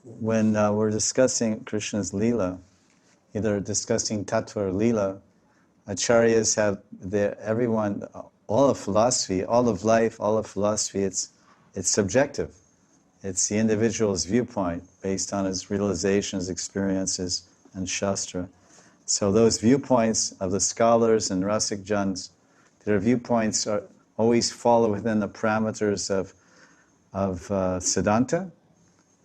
when we're discussing Krishna's lila, either discussing tattva or lila, acharyas have everyone, all of philosophy, all of life, all of philosophy. It's subjective. It's the individual's viewpoint based on his realizations, experiences, and shastra. So those viewpoints of the scholars and Rasik Jans, their viewpoints always fall within the parameters of Siddhanta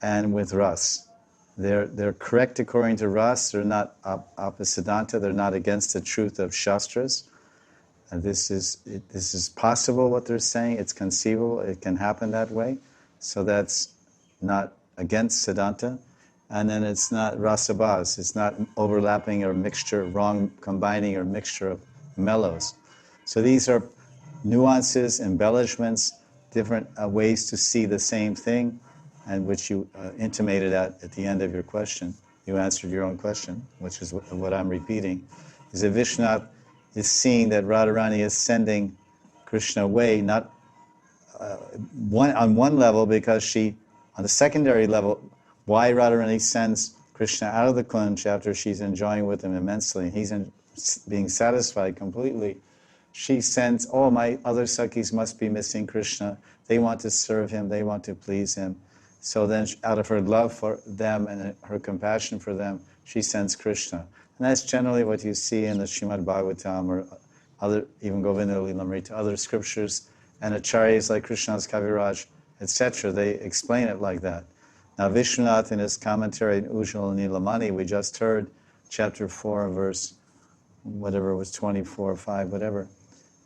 and with Ras. They're correct according to Ras. They're not opposite Siddhanta. They're not against the truth of Shastras. And this is possible, what they're saying. It's conceivable. It can happen that way. So that's not against Siddhanta. And then it's not rasabhas. It's not overlapping or mixture, wrong combining or mixture of mellows. So these are nuances, embellishments, different ways to see the same thing, and which you intimated at the end of your question. You answered your own question, which is what I'm repeating, is that Vishwanath is seeing that Radharani is sending Krishna away, not on one level, because she, on the secondary level, why Radharani sends Krishna out of the kunj after she's enjoying with him immensely, and he's being satisfied completely. She sends, oh, my other Sakhis must be missing Krishna. They want to serve him. They want to please him. So then, out of her love for them and her compassion for them, she sends Krishna. And that's generally what you see in the Srimad Bhagavatam or other, even Govinda Lilamrita, other scriptures, and acharyas like Krishna's Kaviraj, etc. They explain it like that. Now, Vishwanath, in his commentary in Ujjwala Nilamani, we just heard chapter 4, verse whatever it was, 24, 5, whatever.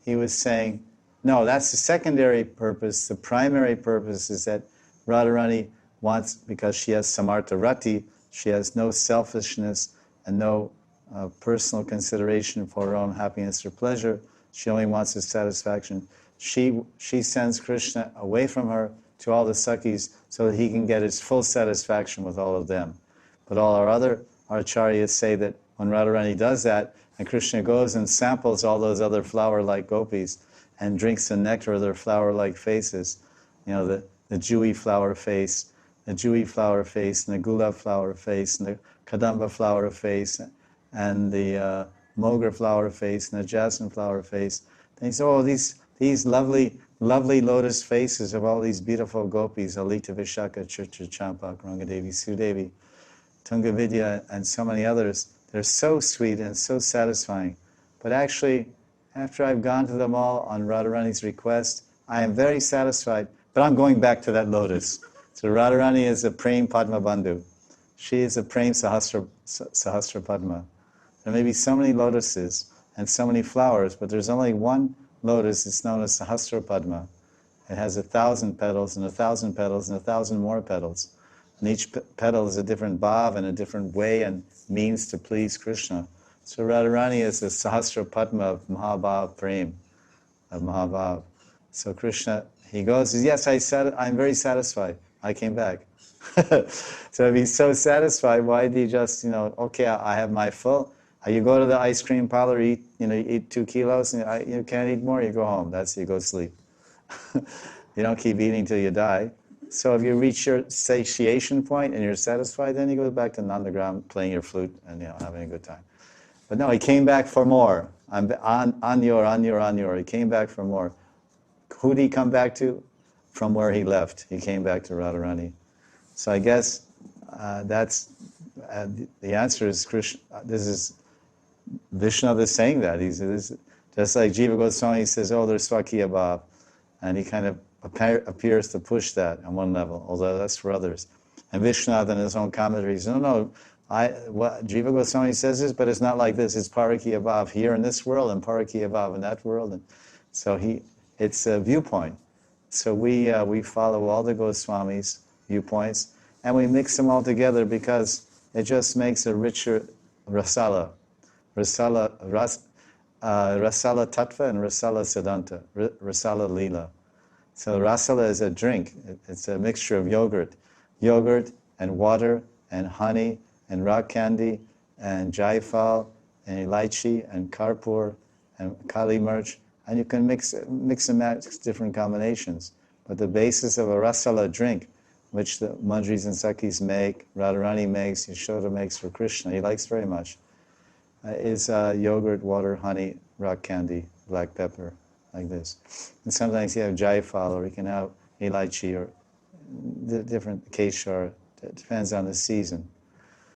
He was saying, no, that's the secondary purpose. The primary purpose is that Radharani wants, because she has samartha rati, she has no selfishness and no personal consideration for her own happiness or pleasure. She only wants his satisfaction. She sends Krishna away from her to all the Sakhis so that he can get his full satisfaction with all of them. But all our other acharyas say that when Radharani does that, and Krishna goes and samples all those other flower-like gopis and drinks the nectar of their flower-like faces, you know, the dewy flower face, and the gulab flower face, and the kadamba flower face, and the mogra flower face, and the jasmine flower face. And he said, oh, these lovely lotus faces of all these beautiful gopis, Alita, Vishaka, Chitra, Champak, Rangadevi, Sudevi, Tungavidya, and so many others, they're so sweet and so satisfying. But actually, after I've gone to them all on Radharani's request, I am very satisfied, but I'm going back to that lotus. So Radharani is a Prem Padma Bandhu. She is a Prem Sahasra Padma. There may be so many lotuses and so many flowers, but there's only one lotus. It's known as Sahasra Padma. It has 1,000 petals and 1,000 petals and 1,000 more petals. And each petal is a different bhav and a different way and means to please Krishna. So Radharani is the Sahasra Padma of Mahabhav Prem, of Mahabhav. So Krishna, he goes, yes, I'm very satisfied. I came back. So if he's so satisfied, why did he just, okay, I have my full. You go to the ice cream parlor, eat 2 kilos, and you can't eat more, you go home. You go sleep. You don't keep eating till you die. So if you reach your satiation point and you're satisfied, then you go back to Nandagram playing your flute and having a good time. But no, he came back for more. He came back for more. Who did he come back to? From where he left. He came back to Radharani. So I guess that's the answer is Krishna. This is Vishnu is saying that. He's just like Jiva Goswami says, oh, there's Swakiya Bhav. And he kind of appears to push that on one level, although that's for others. And Vishwanath in his own commentary says, no, Jiva Goswami says this, but it's not like this. It's Parakiya Bhav here in this world and Parakiya Bhav in that world. And so it's a viewpoint. So we follow all the Goswamis' viewpoints and we mix them all together because it just makes a richer rasala. Rasala tattva and rasala siddhanta, rasala lila. So rasala is a drink. It's a mixture of yogurt and water and honey and rock candy and jaifal and elaichi and karpur and kali mirch, and you can mix and match different combinations. But the basis of a rasala drink, which the Manjaris and Sakhis make, Radharani makes, Yashoda makes for Krishna, he likes very much, is yogurt, water, honey, rock candy, black pepper, like this. And sometimes you have jaifal, or you can have elaichi, or different keshar. It depends on the season.